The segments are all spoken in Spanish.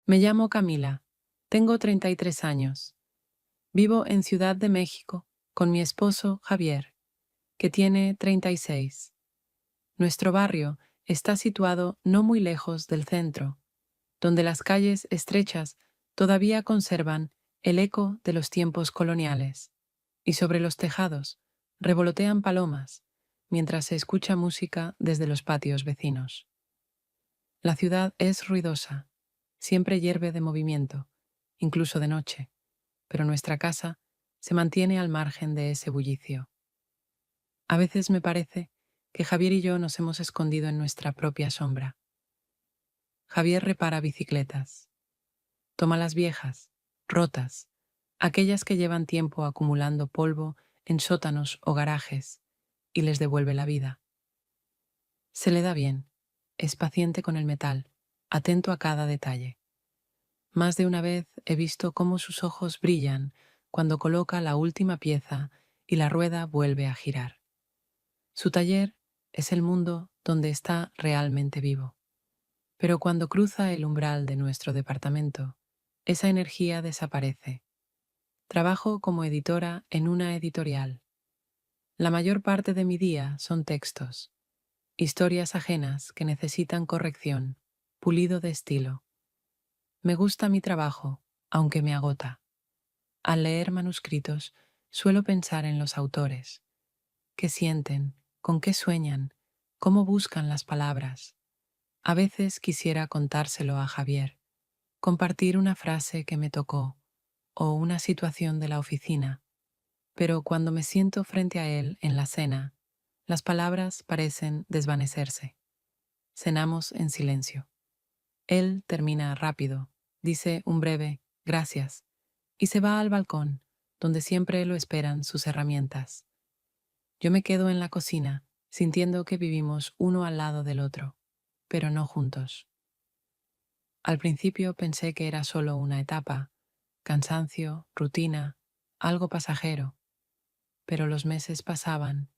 Me llamo Camila. Tengo 33 años. Vivo en Ciudad de México con mi esposo Javier, que tiene 36. Nuestro barrio está situado no muy lejos del centro, donde las calles estrechas todavía conservan el eco de los tiempos coloniales, y sobre los tejados revolotean palomas mientras se escucha música desde los patios vecinos. La ciudad es ruidosa, siempre hierve de movimiento, incluso de noche, pero nuestra casa se mantiene al margen de ese bullicio. A veces me parece que Javier y yo nos hemos escondido en nuestra propia sombra. Javier repara bicicletas, toma las viejas, rotas, aquellas que llevan tiempo acumulando polvo en sótanos o garajes, y les devuelve la vida. Se le da bien, es paciente con el metal, atento a cada detalle. Más de una vez he visto cómo sus ojos brillan cuando coloca la última pieza y la rueda vuelve a girar. Su taller es el mundo donde está realmente vivo. Pero cuando cruza el umbral de nuestro departamento, esa energía desaparece. Trabajo como editora en una editorial. La mayor parte de mi día son textos, historias ajenas que necesitan corrección, pulido de estilo. Me gusta mi trabajo, aunque me agota. Al leer manuscritos, suelo pensar en los autores. ¿Qué sienten? ¿Con qué sueñan? ¿Cómo buscan las palabras? A veces quisiera contárselo a Javier, compartir una frase que me tocó o una situación de la oficina, pero cuando me siento frente a él en la cena, las palabras parecen desvanecerse. Cenamos en silencio. Él termina rápido, dice un breve «gracias» y se va al balcón, donde siempre lo esperan sus herramientas. Yo me quedo en la cocina, sintiendo que vivimos uno al lado del otro, pero no juntos. Al principio pensé que era solo una etapa, cansancio, rutina, algo pasajero, pero los meses pasaban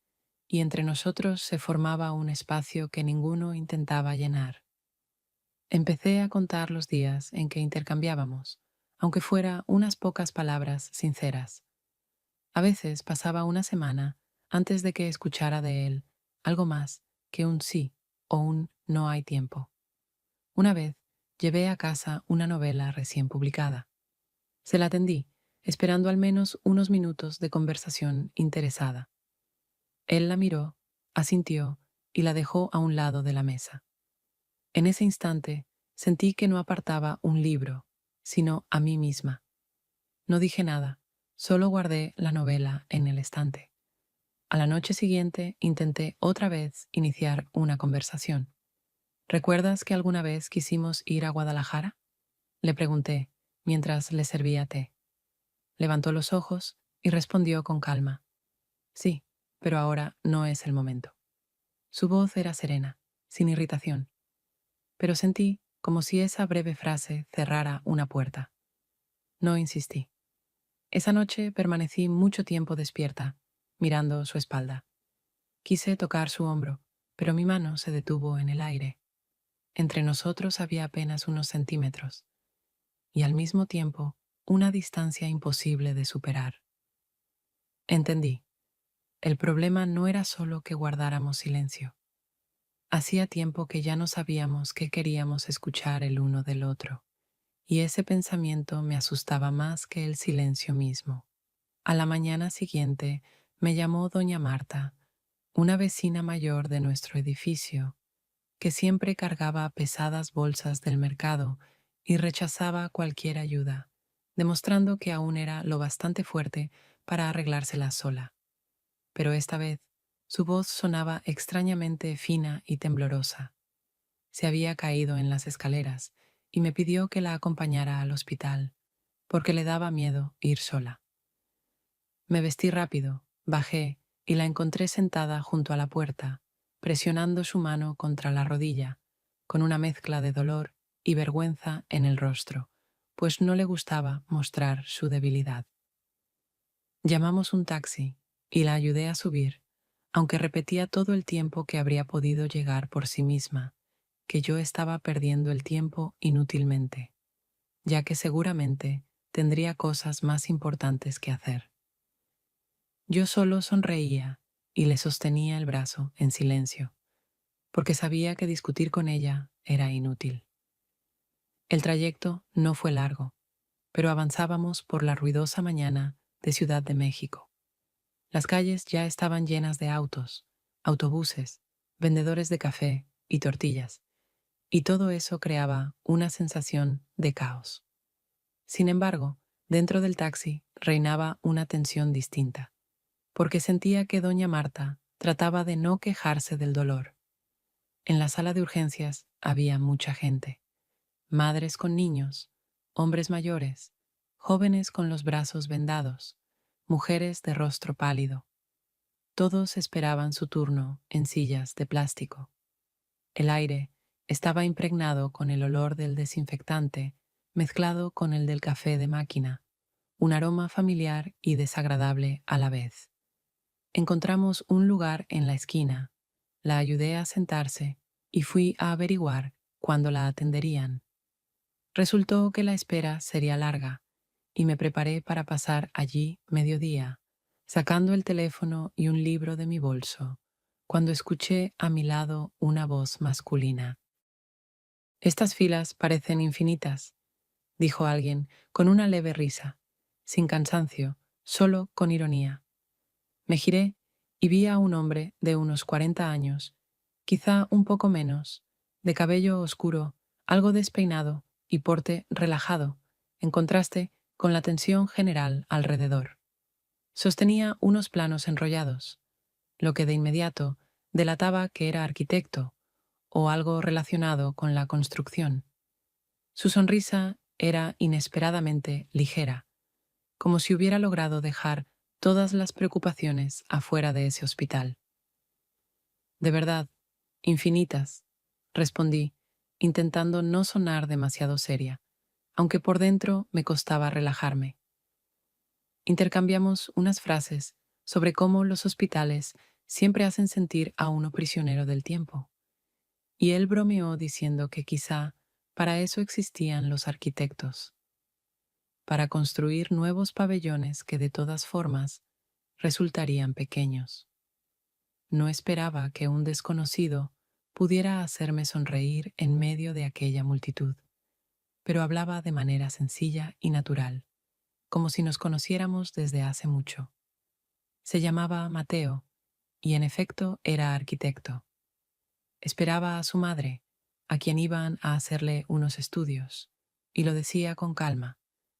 y entre nosotros se formaba un espacio que ninguno intentaba llenar. Empecé a contar los días en que intercambiábamos, aunque fuera unas pocas palabras sinceras. A veces pasaba una semana antes de que escuchara de él algo más que un sí o un no hay tiempo. Una vez llevé a casa una novela recién publicada. Se la tendí, esperando al menos unos minutos de conversación interesada. Él la miró, asintió y la dejó a un lado de la mesa. En ese instante sentí que no apartaba un libro, sino a mí misma. No dije nada, solo guardé la novela en el estante. A la noche siguiente intenté otra vez iniciar una conversación. ¿Recuerdas que alguna vez quisimos ir a Guadalajara? Le pregunté, mientras le servía té. Levantó los ojos y respondió con calma. Sí, pero ahora no es el momento. Su voz era serena, sin irritación, pero sentí como si esa breve frase cerrara una puerta. No insistí. Esa noche permanecí mucho tiempo despierta, mirando su espalda. Quise tocar su hombro, pero mi mano se detuvo en el aire. Entre nosotros había apenas unos centímetros, y al mismo tiempo una distancia imposible de superar. Entendí. El problema no era solo que guardáramos silencio. Hacía tiempo que ya no sabíamos qué queríamos escuchar el uno del otro, y ese pensamiento me asustaba más que el silencio mismo. A la mañana siguiente me llamó doña Marta, una vecina mayor de nuestro edificio, que siempre cargaba pesadas bolsas del mercado y rechazaba cualquier ayuda, demostrando que aún era lo bastante fuerte para arreglárselas sola. Pero esta vez su voz sonaba extrañamente fina y temblorosa. Se había caído en las escaleras y me pidió que la acompañara al hospital, porque le daba miedo ir sola. Me vestí rápido, bajé y la encontré sentada junto a la puerta, presionando su mano contra la rodilla, con una mezcla de dolor y vergüenza en el rostro, pues no le gustaba mostrar su debilidad. Llamamos un taxi y la ayudé a subir, aunque repetía todo el tiempo que habría podido llegar por sí misma, que yo estaba perdiendo el tiempo inútilmente. ya que seguramente tendría cosas más importantes que hacer. Yo solo sonreía y le sostenía el brazo en silencio, porque sabía que discutir con ella era inútil. El trayecto no fue largo, pero avanzábamos por la ruidosa mañana de Ciudad de México. Las calles ya estaban llenas de autos, autobuses, vendedores de café y tortillas, y todo eso creaba una sensación de caos. Sin embargo, dentro del taxi reinaba una tensión distinta, porque sentía que doña Marta trataba de no quejarse del dolor. En la sala de urgencias había mucha gente, madres con niños, hombres mayores, jóvenes con los brazos vendados, mujeres de rostro pálido. Todos esperaban su turno en sillas de plástico. El aire estaba impregnado con el olor del desinfectante mezclado con el del café de máquina, un aroma familiar y desagradable a la vez. Encontramos un lugar en la esquina, la ayudé a sentarse y fui a averiguar cuándo la atenderían. Resultó que la espera sería larga y me preparé para pasar allí mediodía, sacando el teléfono y un libro de mi bolso, cuando escuché a mi lado una voz masculina. Estas filas parecen infinitas, dijo alguien con una leve risa, sin cansancio, solo con ironía. Me giré y vi a un hombre de unos 40 años, quizá un poco menos, de cabello oscuro, algo despeinado y porte relajado, en contraste con la tensión general alrededor. Sostenía unos planos enrollados, lo que de inmediato delataba que era arquitecto o algo relacionado con la construcción. Su sonrisa era inesperadamente ligera, como si hubiera logrado dejar todas las preocupaciones afuera de ese hospital. De verdad, infinitas, respondí, intentando no sonar demasiado seria, aunque por dentro me costaba relajarme. Intercambiamos unas frases sobre cómo los hospitales siempre hacen sentir a uno prisionero del tiempo, y él bromeó diciendo que quizá para eso existían los arquitectos, para construir nuevos pabellones que de todas formas resultarían pequeños. No esperaba que un desconocido pudiera hacerme sonreír en medio de aquella multitud, pero hablaba de manera sencilla y natural, como si nos conociéramos desde hace mucho. Se llamaba Mateo, y en efecto era arquitecto. Esperaba a su madre, a quien iban a hacerle unos estudios, y lo decía con calma,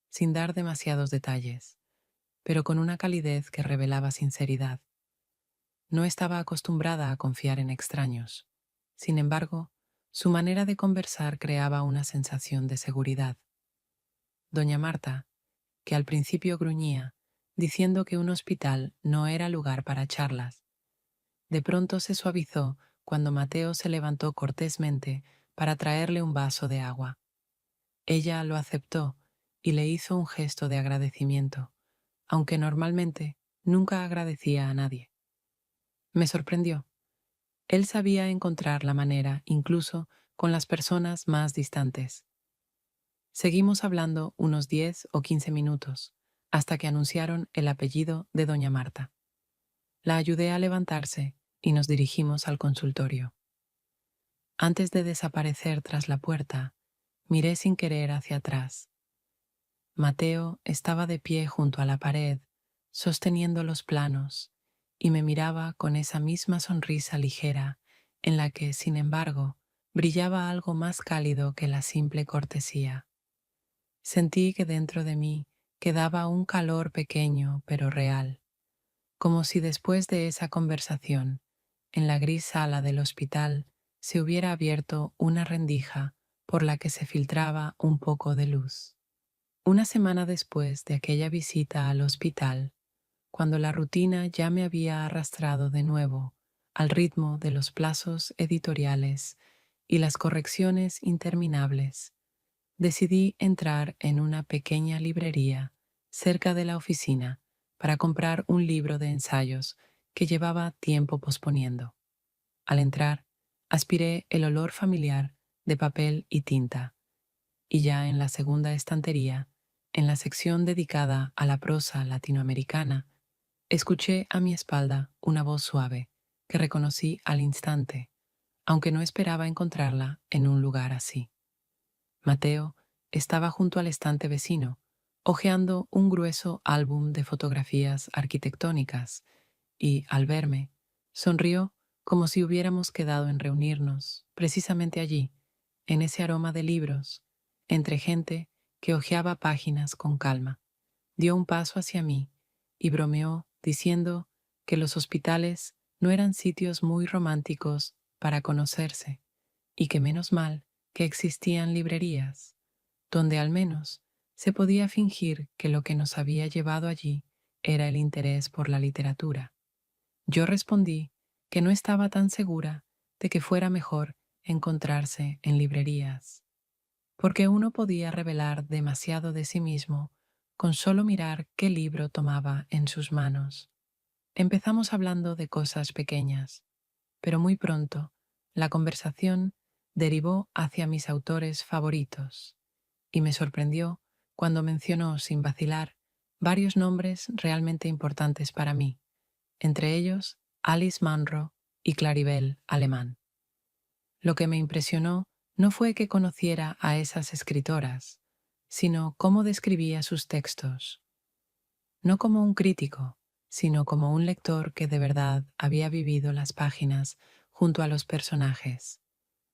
sin dar demasiados detalles, pero con una calidez que revelaba sinceridad. No estaba acostumbrada a confiar en extraños. Sin embargo, su manera de conversar creaba una sensación de seguridad. Doña Marta, que al principio gruñía, diciendo que un hospital no era lugar para charlas, de pronto se suavizó cuando Mateo se levantó cortésmente para traerle un vaso de agua. Ella lo aceptó y le hizo un gesto de agradecimiento, aunque normalmente nunca agradecía a nadie. Me sorprendió. Él sabía encontrar la manera, incluso con las personas más distantes. Seguimos hablando unos 10 o 15 minutos, hasta que anunciaron el apellido de doña Marta. La ayudé a levantarse y nos dirigimos al consultorio. Antes de desaparecer tras la puerta, miré sin querer hacia atrás. Mateo estaba de pie junto a la pared, sosteniendo los planos, y me miraba con esa misma sonrisa ligera en la que, sin embargo, brillaba algo más cálido que la simple cortesía. Sentí que dentro de mí quedaba un calor pequeño pero real, como si después de esa conversación, en la gris sala del hospital, se hubiera abierto una rendija por la que se filtraba un poco de luz. Una semana después de aquella visita al hospital, cuando la rutina ya me había arrastrado de nuevo al ritmo de los plazos editoriales y las correcciones interminables, decidí entrar en una pequeña librería cerca de la oficina para comprar un libro de ensayos que llevaba tiempo posponiendo. Al entrar, aspiré el olor familiar de papel y tinta, y ya en la segunda estantería, en la sección dedicada a la prosa latinoamericana, escuché a mi espalda una voz suave que reconocí al instante, aunque no esperaba encontrarla en un lugar así. Mateo estaba junto al estante vecino, hojeando un grueso álbum de fotografías arquitectónicas y, al verme, sonrió como si hubiéramos quedado en reunirnos, precisamente allí, en ese aroma de libros, entre gente que hojeaba páginas con calma. Dio un paso hacia mí y bromeó diciendo que los hospitales no eran sitios muy románticos para conocerse y que menos mal que existían librerías, donde al menos se podía fingir que lo que nos había llevado allí era el interés por la literatura. Yo respondí que no estaba tan segura de que fuera mejor encontrarse en librerías, porque uno podía revelar demasiado de sí mismo con solo mirar qué libro tomaba en sus manos. Empezamos hablando de cosas pequeñas, pero muy pronto la conversación derivó hacia mis autores favoritos, y me sorprendió cuando mencionó sin vacilar varios nombres realmente importantes para mí, entre ellos Alice Munro y Claribel Alemán. Lo que me impresionó no fue que conociera a esas escritoras, sino cómo describía sus textos, no como un crítico, sino como un lector que de verdad había vivido las páginas junto a los personajes.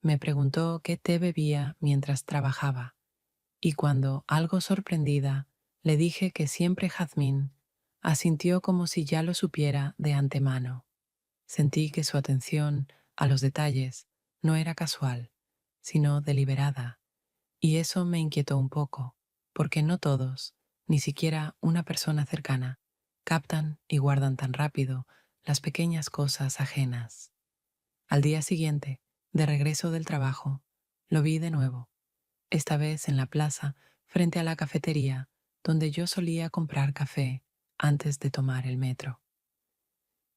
Me preguntó qué té bebía mientras trabajaba, y cuando, algo sorprendida, le dije que siempre jazmín, asintió como si ya lo supiera de antemano. Sentí que su atención a los detalles no era casual, sino deliberada, y eso me inquietó un poco, porque no todos, ni siquiera una persona cercana, captan y guardan tan rápido las pequeñas cosas ajenas. Al día siguiente, de regreso del trabajo, lo vi de nuevo, esta vez en la plaza frente a la cafetería donde yo solía comprar café antes de tomar el metro.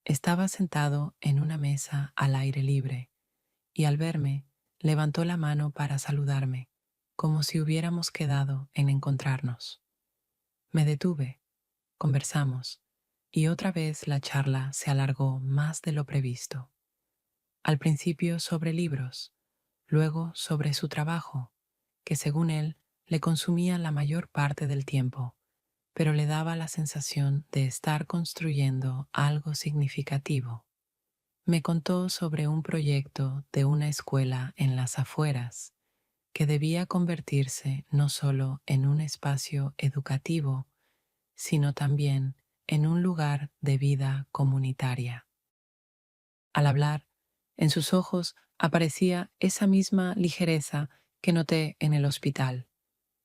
Estaba sentado en una mesa al aire libre y al verme levantó la mano para saludarme, como si hubiéramos quedado en encontrarnos. Me detuve, conversamos, y otra vez la charla se alargó más de lo previsto. Al principio sobre libros, luego sobre su trabajo, que según él le consumía la mayor parte del tiempo, pero le daba la sensación de estar construyendo algo significativo. Me contó sobre un proyecto de una escuela en las afueras que debía convertirse no solo en un espacio educativo, sino también en un lugar de vida comunitaria. Al hablar, en sus ojos aparecía esa misma ligereza que noté en el hospital,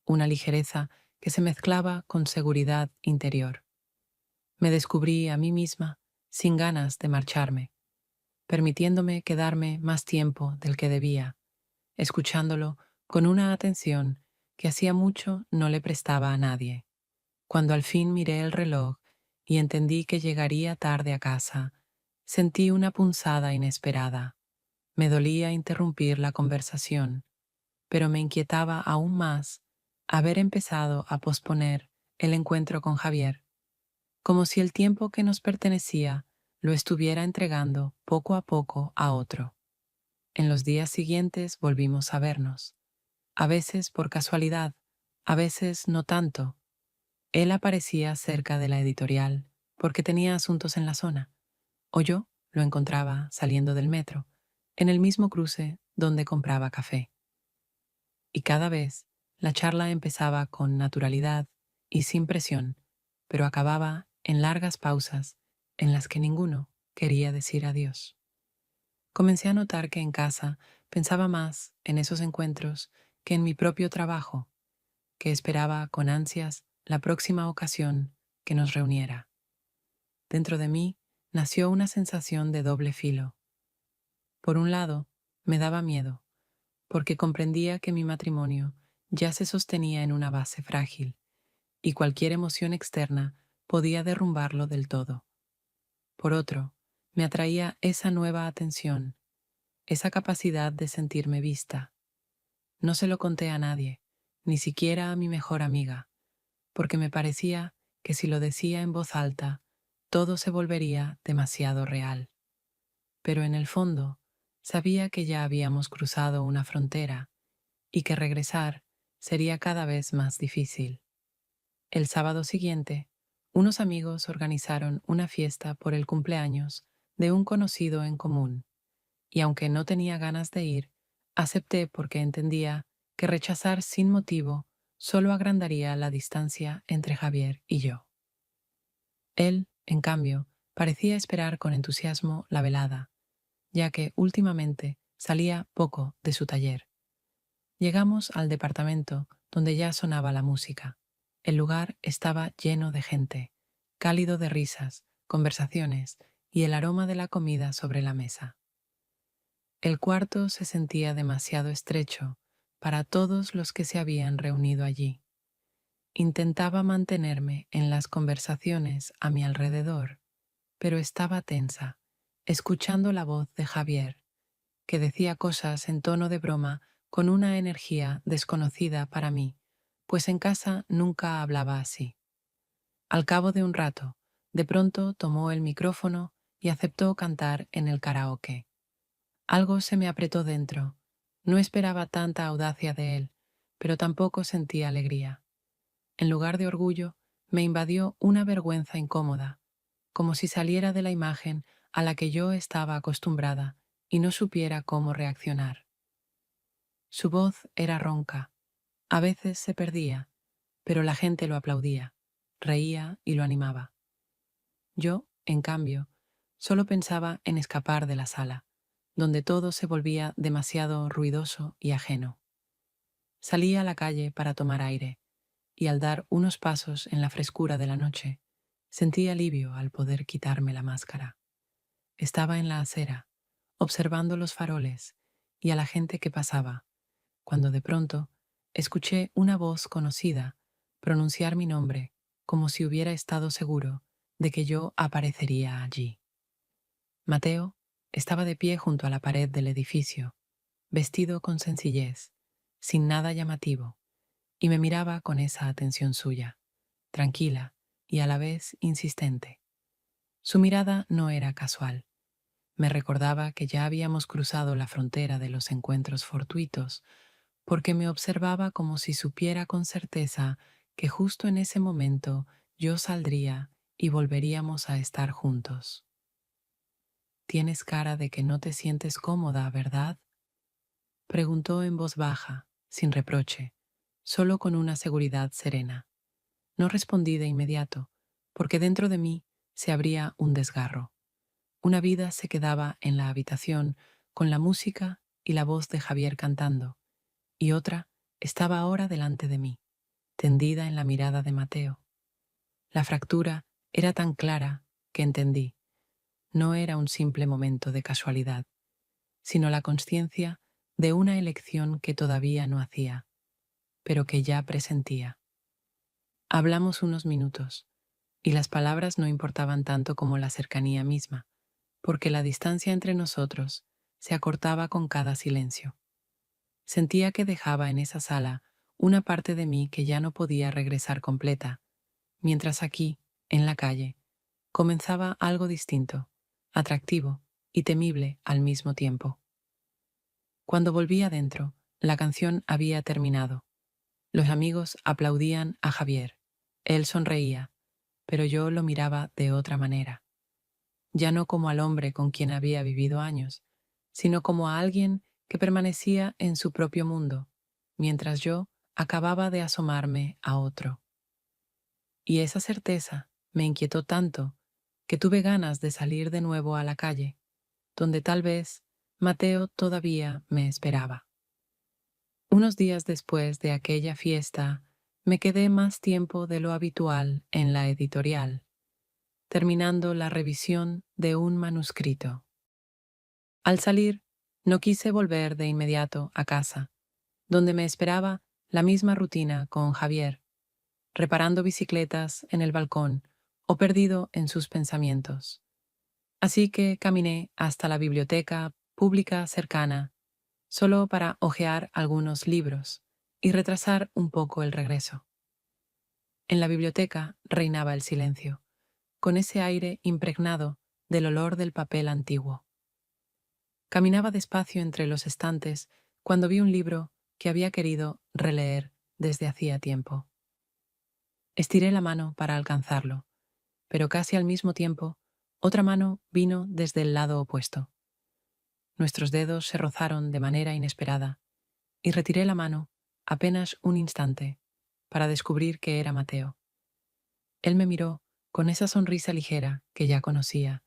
una ligereza que se mezclaba con seguridad interior. Me descubrí a mí misma sin ganas de marcharme, permitiéndome quedarme más tiempo del que debía, escuchándolo con una atención que hacía mucho no le prestaba a nadie. Cuando al fin miré el reloj y entendí que llegaría tarde a casa, sentí una punzada inesperada. Me dolía interrumpir la conversación, pero me inquietaba aún más haber empezado a posponer el encuentro con Javier, como si el tiempo que nos pertenecía lo estuviera entregando poco a poco a otro. En los días siguientes volvimos a vernos, a veces por casualidad, a veces no tanto. Él aparecía cerca de la editorial porque tenía asuntos en la zona, o yo lo encontraba saliendo del metro, en el mismo cruce donde compraba café. Y cada vez la charla empezaba con naturalidad y sin presión, pero acababa en largas pausas en las que ninguno quería decir adiós. Comencé a notar que en casa pensaba más en esos encuentros que en mi propio trabajo, que esperaba con ansias la próxima ocasión que nos reuniera. Dentro de mí nació una sensación de doble filo. Por un lado, me daba miedo, porque comprendía que mi matrimonio ya se sostenía en una base frágil, y cualquier emoción externa podía derrumbarlo del todo. Por otro, me atraía esa nueva atención, esa capacidad de sentirme vista. No se lo conté a nadie, ni siquiera a mi mejor amiga, porque me parecía que si lo decía en voz alta, todo se volvería demasiado real. Pero en el fondo, sabía que ya habíamos cruzado una frontera y que regresar sería cada vez más difícil. El sábado siguiente, unos amigos organizaron una fiesta por el cumpleaños de un conocido en común, y aunque no tenía ganas de ir, acepté porque entendía que rechazar sin motivo solo agrandaría la distancia entre Javier y yo. Él, en cambio, parecía esperar con entusiasmo la velada, ya que últimamente salía poco de su taller. Llegamos al departamento donde ya sonaba la música. El lugar estaba lleno de gente, cálido de risas, conversaciones y el aroma de la comida sobre la mesa. El cuarto se sentía demasiado estrecho para todos los que se habían reunido allí. Intentaba mantenerme en las conversaciones a mi alrededor, pero estaba tensa, escuchando la voz de Javier, que decía cosas en tono de broma con una energía desconocida para mí, pues en casa nunca hablaba así. Al cabo de un rato, de pronto tomó el micrófono y aceptó cantar en el karaoke. Algo se me apretó dentro. No esperaba tanta audacia de él, pero tampoco sentí alegría. En lugar de orgullo, me invadió una vergüenza incómoda, como si saliera de la imagen a la que yo estaba acostumbrada y no supiera cómo reaccionar. Su voz era ronca, a veces se perdía, pero la gente lo aplaudía, reía y lo animaba. Yo, en cambio, solo pensaba en escapar de la sala, donde todo se volvía demasiado ruidoso y ajeno. Salí a la calle para tomar aire, y al dar unos pasos en la frescura de la noche, sentí alivio al poder quitarme la máscara. Estaba en la acera, observando los faroles y a la gente que pasaba, cuando de pronto escuché una voz conocida pronunciar mi nombre como si hubiera estado seguro de que yo aparecería allí. Mateo estaba de pie junto a la pared del edificio, vestido con sencillez, sin nada llamativo, y me miraba con esa atención suya, tranquila y a la vez insistente. Su mirada no era casual. Me recordaba que ya habíamos cruzado la frontera de los encuentros fortuitos, porque me observaba como si supiera con certeza que justo en ese momento yo saldría y volveríamos a estar juntos. «Tienes cara de que no te sientes cómoda, ¿verdad?», preguntó en voz baja, sin reproche, solo con una seguridad serena. No respondí de inmediato, porque dentro de mí se abría un desgarro. Una vida se quedaba en la habitación con la música y la voz de Javier cantando, y otra estaba ahora delante de mí, tendida en la mirada de Mateo. La fractura era tan clara que entendí. No era un simple momento de casualidad, sino la consciencia de una elección que todavía no hacía, pero que ya presentía. Hablamos unos minutos, y las palabras no importaban tanto como la cercanía misma, porque la distancia entre nosotros se acortaba con cada silencio. Sentía que dejaba en esa sala una parte de mí que ya no podía regresar completa, mientras aquí, en la calle, comenzaba algo distinto, atractivo y temible al mismo tiempo. Cuando volví adentro, la canción había terminado. Los amigos aplaudían a Javier. Él sonreía, pero yo lo miraba de otra manera, ya no como al hombre con quien había vivido años, sino como a alguien que permanecía en su propio mundo, mientras yo acababa de asomarme a otro. Y esa certeza me inquietó tanto que tuve ganas de salir de nuevo a la calle, donde tal vez Mateo todavía me esperaba. Unos días después de aquella fiesta, me quedé más tiempo de lo habitual en la editorial, terminando la revisión de un manuscrito. Al salir, no quise volver de inmediato a casa, donde me esperaba la misma rutina con Javier, reparando bicicletas en el balcón o perdido en sus pensamientos. Así que caminé hasta la biblioteca pública cercana, solo para hojear algunos libros y retrasar un poco el regreso. En la biblioteca reinaba el silencio, con ese aire impregnado del olor del papel antiguo. Caminaba despacio entre los estantes cuando vi un libro que había querido releer desde hacía tiempo. Estiré la mano para alcanzarlo, pero casi al mismo tiempo, otra mano vino desde el lado opuesto. Nuestros dedos se rozaron de manera inesperada, y retiré la mano apenas un instante para descubrir que era Mateo. Él me miró con esa sonrisa ligera que ya conocía,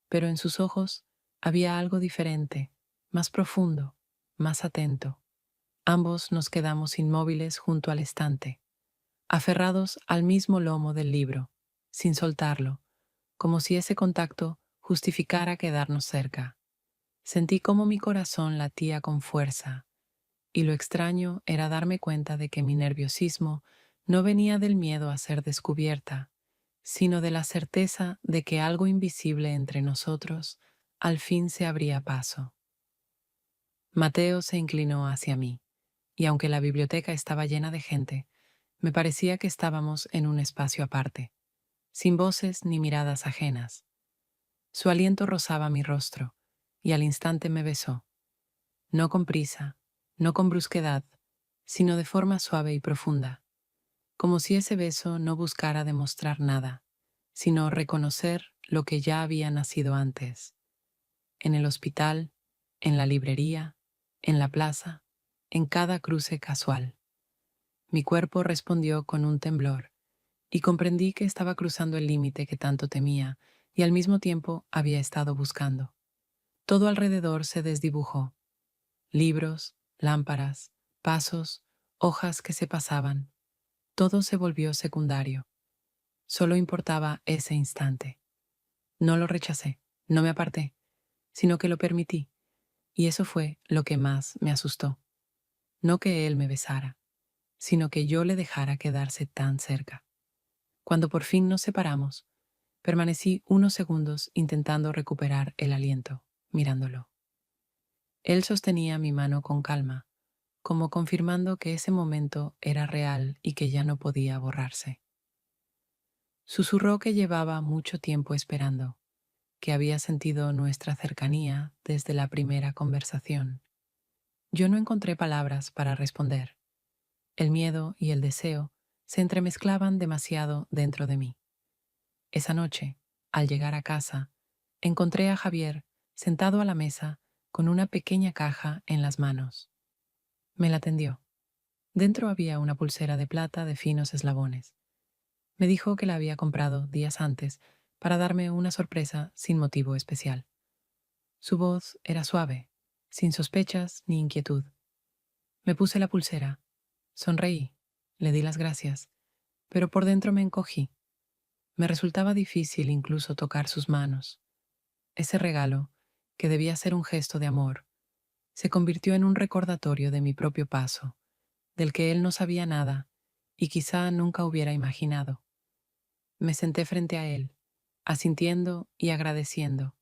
pero en sus ojos había algo diferente, más profundo, más atento. Ambos nos quedamos inmóviles junto al estante, aferrados al mismo lomo del libro, sin soltarlo, como si ese contacto justificara quedarnos cerca. Sentí cómo mi corazón latía con fuerza, y lo extraño era darme cuenta de que mi nerviosismo no venía del miedo a ser descubierta, sino de la certeza de que algo invisible entre nosotros al fin se abría paso. Mateo se inclinó hacia mí, y aunque la biblioteca estaba llena de gente, me parecía que estábamos en un espacio aparte, sin voces ni miradas ajenas. Su aliento rozaba mi rostro, y al instante me besó, no con prisa, no con brusquedad, sino de forma suave y profunda, como si ese beso no buscara demostrar nada, sino reconocer lo que ya había nacido antes, en el hospital, en la librería, en la plaza, en cada cruce casual. Mi cuerpo respondió con un temblor, y comprendí que estaba cruzando el límite que tanto temía y al mismo tiempo había estado buscando. Todo alrededor se desdibujó. Libros, lámparas, pasos, hojas que se pasaban. Todo se volvió secundario. Solo importaba ese instante. No lo rechacé, no me aparté, sino que lo permití, y eso fue lo que más me asustó. No que él me besara, sino que yo le dejara quedarse tan cerca. Cuando por fin nos separamos, permanecí unos segundos intentando recuperar el aliento, mirándolo. Él sostenía mi mano con calma, como confirmando que ese momento era real y que ya no podía borrarse. Susurró que llevaba mucho tiempo esperando, que había sentido nuestra cercanía desde la primera conversación. Yo no encontré palabras para responder. El miedo y el deseo se entremezclaban demasiado dentro de mí. Esa noche, al llegar a casa, encontré a Javier sentado a la mesa con una pequeña caja en las manos. Me la tendió. Dentro había una pulsera de plata de finos eslabones. Me dijo que la había comprado días antes para darme una sorpresa sin motivo especial. Su voz era suave, sin sospechas ni inquietud. Me puse la pulsera, sonreí, le di las gracias, pero por dentro me encogí. Me resultaba difícil incluso tocar sus manos. Ese regalo, que debía ser un gesto de amor, se convirtió en un recordatorio de mi propio paso, del que él no sabía nada y quizá nunca hubiera imaginado. Me senté frente a él, asintiendo y agradeciendo,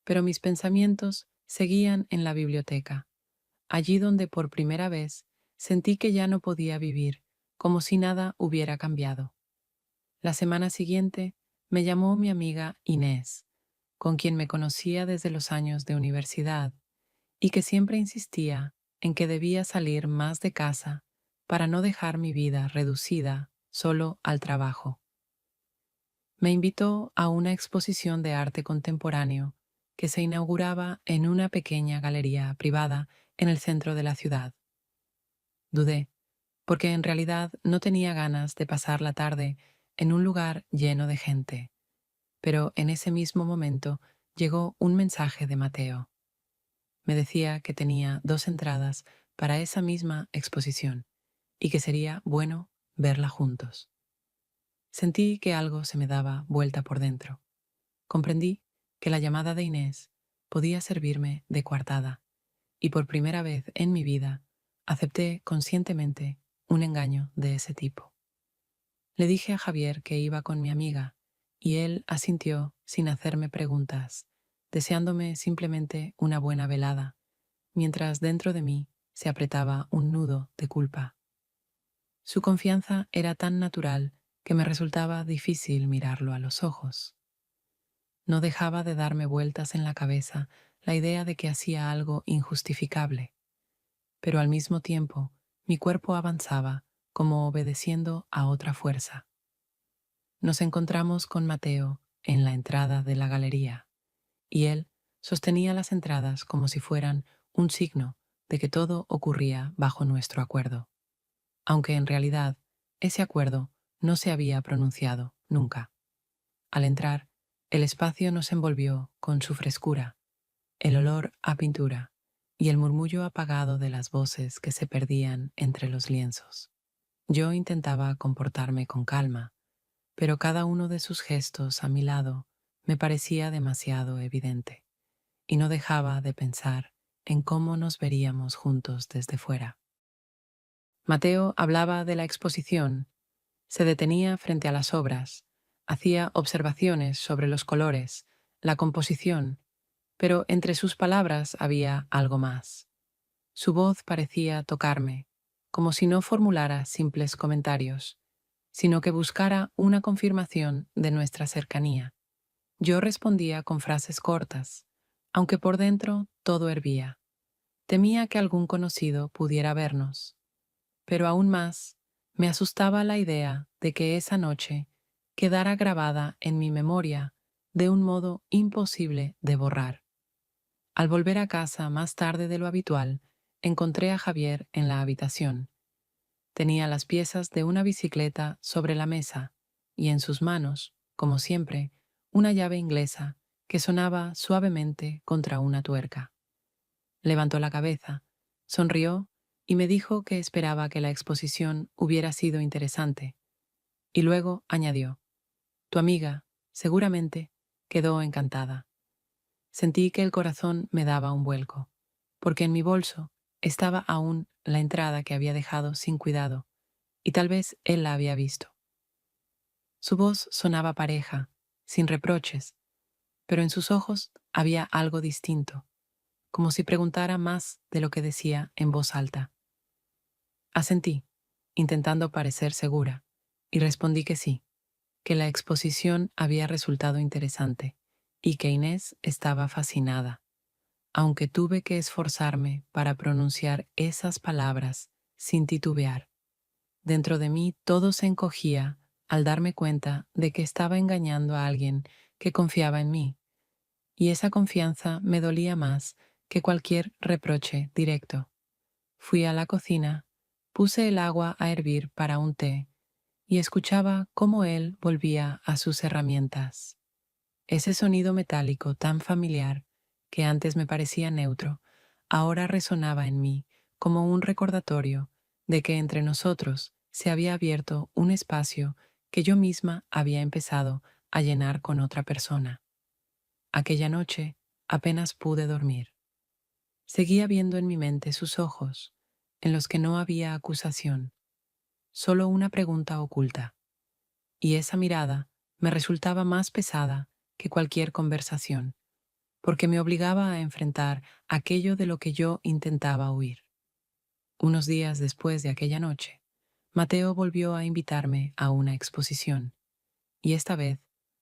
pero mis pensamientos seguían en la biblioteca, allí donde por primera vez sentí que ya no podía vivir, como si nada hubiera cambiado. La semana siguiente me llamó mi amiga Inés, con quien me conocía desde los años de universidad y que siempre insistía en que debía salir más de casa para no dejar mi vida reducida solo al trabajo. Me invitó a una exposición de arte contemporáneo que se inauguraba en una pequeña galería privada en el centro de la ciudad. Dudé, porque en realidad no tenía ganas de pasar la tarde en un lugar lleno de gente, pero en ese mismo momento llegó un mensaje de Mateo. Me decía que tenía 2 entradas para esa misma exposición y que sería bueno verla juntos. Sentí que algo se me daba vuelta por dentro. Comprendí que la llamada de Inés podía servirme de coartada y por primera vez en mi vida acepté conscientemente un engaño de ese tipo. Le dije a Javier que iba con mi amiga y él asintió sin hacerme preguntas, deseándome simplemente una buena velada, mientras dentro de mí se apretaba un nudo de culpa. Su confianza era tan natural que me resultaba difícil mirarlo a los ojos. No dejaba de darme vueltas en la cabeza la idea de que hacía algo injustificable, pero al mismo tiempo mi cuerpo avanzaba como obedeciendo a otra fuerza. Nos encontramos con Mateo en la entrada de la galería, y él sostenía las entradas como si fueran un signo de que todo ocurría bajo nuestro acuerdo, aunque en realidad ese acuerdo no se había pronunciado nunca. Al entrar, el espacio nos envolvió con su frescura, el olor a pintura y el murmullo apagado de las voces que se perdían entre los lienzos. Yo intentaba comportarme con calma, pero cada uno de sus gestos a mi lado me parecía demasiado evidente, y no dejaba de pensar en cómo nos veríamos juntos desde fuera. Mateo hablaba de la exposición, se detenía frente a las obras, hacía observaciones sobre los colores, la composición, pero entre sus palabras había algo más. Su voz parecía tocarme, como si no formulara simples comentarios, sino que buscara una confirmación de nuestra cercanía. Yo respondía con frases cortas, aunque por dentro todo hervía. Temía que algún conocido pudiera vernos, pero aún más me asustaba la idea de que esa noche quedara grabada en mi memoria de un modo imposible de borrar. Al volver a casa más tarde de lo habitual, encontré a Javier en la habitación. Tenía las piezas de una bicicleta sobre la mesa y en sus manos, como siempre, una llave inglesa que sonaba suavemente contra una tuerca. Levantó la cabeza, sonrió y me dijo que esperaba que la exposición hubiera sido interesante. Y luego añadió: «Tu amiga, seguramente, quedó encantada». Sentí que el corazón me daba un vuelco, porque en mi bolso estaba aún la entrada que había dejado sin cuidado, y tal vez él la había visto. Su voz sonaba pareja, sin reproches, pero en sus ojos había algo distinto, como si preguntara más de lo que decía en voz alta. Asentí, intentando parecer segura, y respondí que sí, que la exposición había resultado interesante y que Inés estaba fascinada, aunque tuve que esforzarme para pronunciar esas palabras sin titubear. Dentro de mí todo se encogía al darme cuenta de que estaba engañando a alguien que confiaba en mí, y esa confianza me dolía más que cualquier reproche directo. Fui a la cocina, puse el agua a hervir para un té y escuchaba cómo él volvía a sus herramientas. Ese sonido metálico tan familiar, que antes me parecía neutro, ahora resonaba en mí como un recordatorio de que entre nosotros se había abierto un espacio que yo misma había empezado a llenar con otra persona. Aquella noche apenas pude dormir. Seguía viendo en mi mente sus ojos, en los que no había acusación, solo una pregunta oculta, y esa mirada me resultaba más pesada que cualquier conversación, porque me obligaba a enfrentar aquello de lo que yo intentaba huir. Unos días después de aquella noche, Mateo volvió a invitarme a una exposición, y esta vez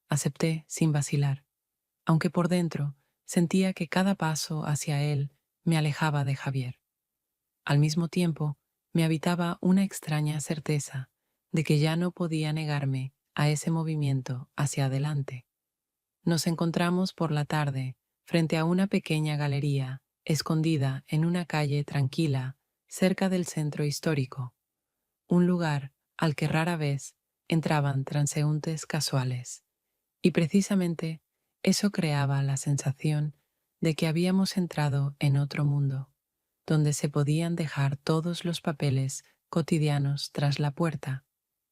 acepté sin vacilar, aunque por dentro sentía que cada paso hacia él me alejaba de Javier. Al mismo tiempo, me habitaba una extraña certeza de que ya no podía negarme a ese movimiento hacia adelante. Nos encontramos por la tarde frente a una pequeña galería escondida en una calle tranquila cerca del centro histórico, un lugar al que rara vez entraban transeúntes casuales. Y precisamente eso creaba la sensación de que habíamos entrado en otro mundo, donde se podían dejar todos los papeles cotidianos tras la puerta.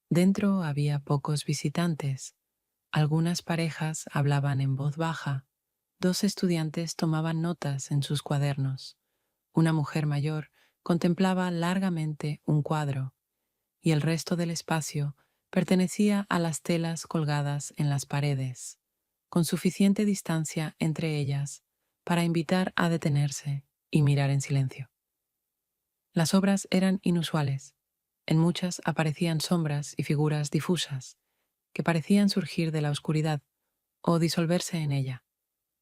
Dentro había pocos visitantes. Algunas parejas hablaban en voz baja, dos estudiantes tomaban notas en sus cuadernos, una mujer mayor contemplaba largamente un cuadro, y el resto del espacio pertenecía a las telas colgadas en las paredes, con suficiente distancia entre ellas para invitar a detenerse y mirar en silencio. Las obras eran inusuales, En muchas aparecían sombras y figuras difusas, que parecían surgir de la oscuridad o disolverse en ella,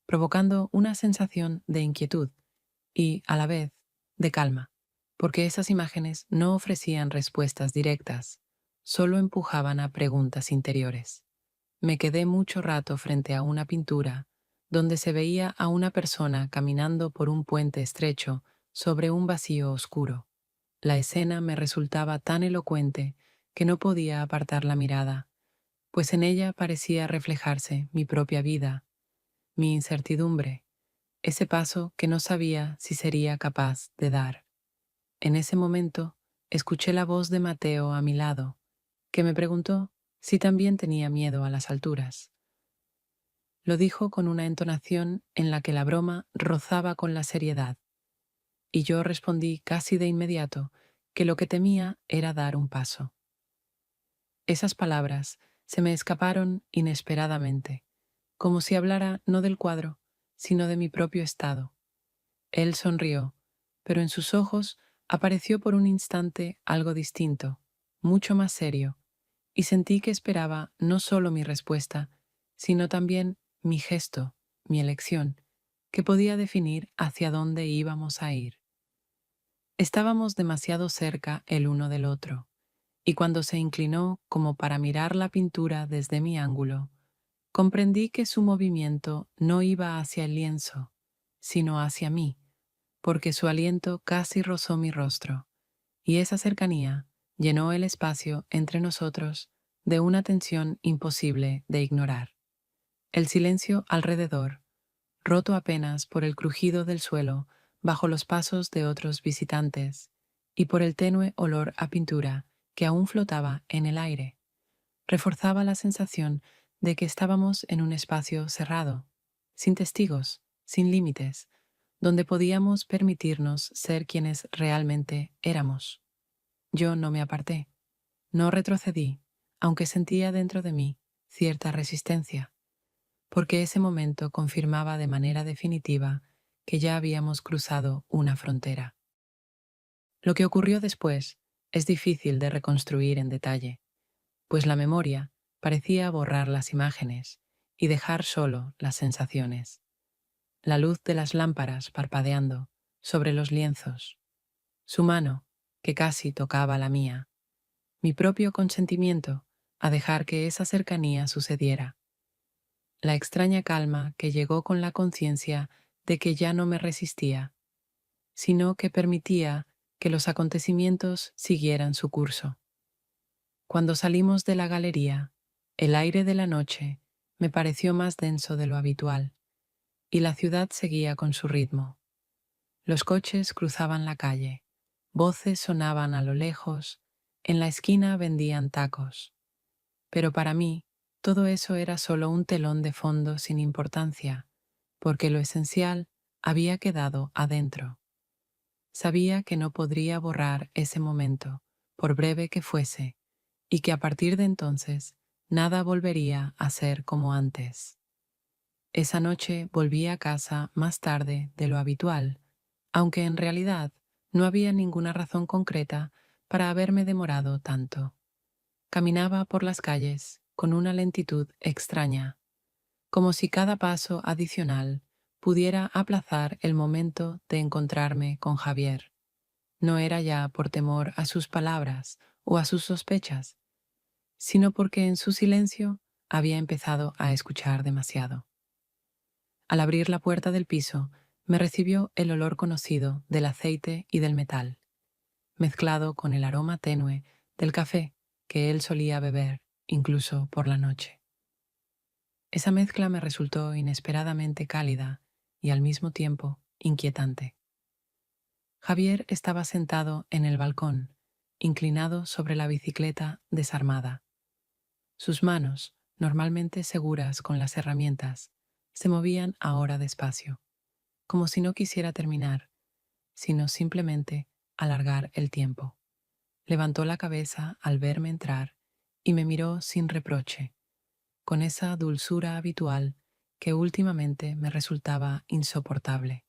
provocando una sensación de inquietud y, a la vez, de calma, porque esas imágenes no ofrecían respuestas directas, solo empujaban a preguntas interiores. Me quedé mucho rato frente a una pintura donde se veía a una persona caminando por un puente estrecho sobre un vacío oscuro. La escena me resultaba tan elocuente que no podía apartar la mirada, pues en ella parecía reflejarse mi propia vida, mi incertidumbre, ese paso que no sabía si sería capaz de dar. En ese momento, escuché la voz de Mateo a mi lado, que me preguntó si también tenía miedo a las alturas. Lo dijo con una entonación en la que la broma rozaba con la seriedad, y yo respondí casi de inmediato que lo que temía era dar un paso. Esas palabras se me escaparon inesperadamente, como si hablara no del cuadro, sino de mi propio estado. Él sonrió, pero en sus ojos apareció por un instante algo distinto, mucho más serio, y sentí que esperaba no solo mi respuesta, sino también mi gesto, mi elección, que podía definir hacia dónde íbamos a ir. Estábamos demasiado cerca el uno del otro, y cuando se inclinó como para mirar la pintura desde mi ángulo, comprendí que su movimiento no iba hacia el lienzo, sino hacia mí, porque su aliento casi rozó mi rostro, y esa cercanía llenó el espacio entre nosotros de una tensión imposible de ignorar. El silencio alrededor, roto apenas por el crujido del suelo bajo los pasos de otros visitantes y por el tenue olor a pintura que aún flotaba en el aire, reforzaba la sensación de que estábamos en un espacio cerrado, sin testigos, sin límites, donde podíamos permitirnos ser quienes realmente éramos. Yo no me aparté, no retrocedí, aunque sentía dentro de mí cierta resistencia, porque ese momento confirmaba de manera definitiva que ya habíamos cruzado una frontera. Lo que ocurrió después es difícil de reconstruir en detalle, pues la memoria parecía borrar las imágenes y dejar solo las sensaciones. La luz de las lámparas parpadeando sobre los lienzos, su mano, que casi tocaba la mía, mi propio consentimiento a dejar que esa cercanía sucediera, la extraña calma que llegó con la conciencia de que ya no me resistía, sino que permitía que los acontecimientos siguieran su curso. Cuando salimos de la galería, el aire de la noche me pareció más denso de lo habitual, y la ciudad seguía con su ritmo. Los coches cruzaban la calle, voces sonaban a lo lejos, en la esquina vendían tacos. Pero para mí, todo eso era solo un telón de fondo sin importancia, porque lo esencial había quedado adentro. Sabía que no podría borrar ese momento, por breve que fuese, y que a partir de entonces nada volvería a ser como antes. Esa noche volví a casa más tarde de lo habitual, aunque en realidad no había ninguna razón concreta para haberme demorado tanto. Caminaba por las calles con una lentitud extraña, como si cada paso adicional pudiera aplazar el momento de encontrarme con Javier. No era ya por temor a sus palabras o a sus sospechas, sino porque en su silencio había empezado a escuchar demasiado. Al abrir la puerta del piso, me recibió el olor conocido del aceite y del metal, mezclado con el aroma tenue del café que él solía beber, incluso por la noche. Esa mezcla me resultó inesperadamente cálida y al mismo tiempo inquietante. Javier estaba sentado en el balcón, inclinado sobre la bicicleta desarmada. Sus manos, normalmente seguras con las herramientas, se movían ahora despacio, como si no quisiera terminar, sino simplemente alargar el tiempo. Levantó la cabeza al verme entrar y me miró sin reproche, con esa dulzura habitual que últimamente me resultaba insoportable,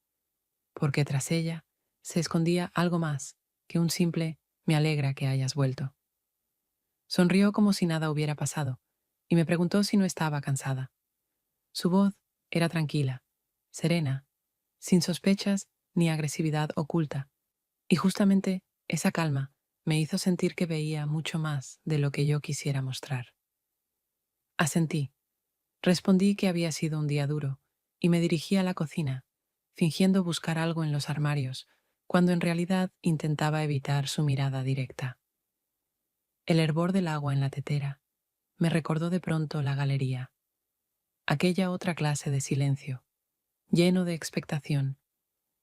porque tras ella se escondía algo más que un simple Me alegra que hayas vuelto. Sonrió como si nada hubiera pasado y me preguntó si no estaba cansada. Su voz era tranquila, serena, sin sospechas ni agresividad oculta, y justamente esa calma me hizo sentir que veía mucho más de lo que yo quisiera mostrar. Asentí, respondí que había sido un día duro y me dirigí a la cocina, fingiendo buscar algo en los armarios, cuando en realidad intentaba evitar su mirada directa. El hervor del agua en la tetera me recordó de pronto la galería, aquella otra clase de silencio, lleno de expectación,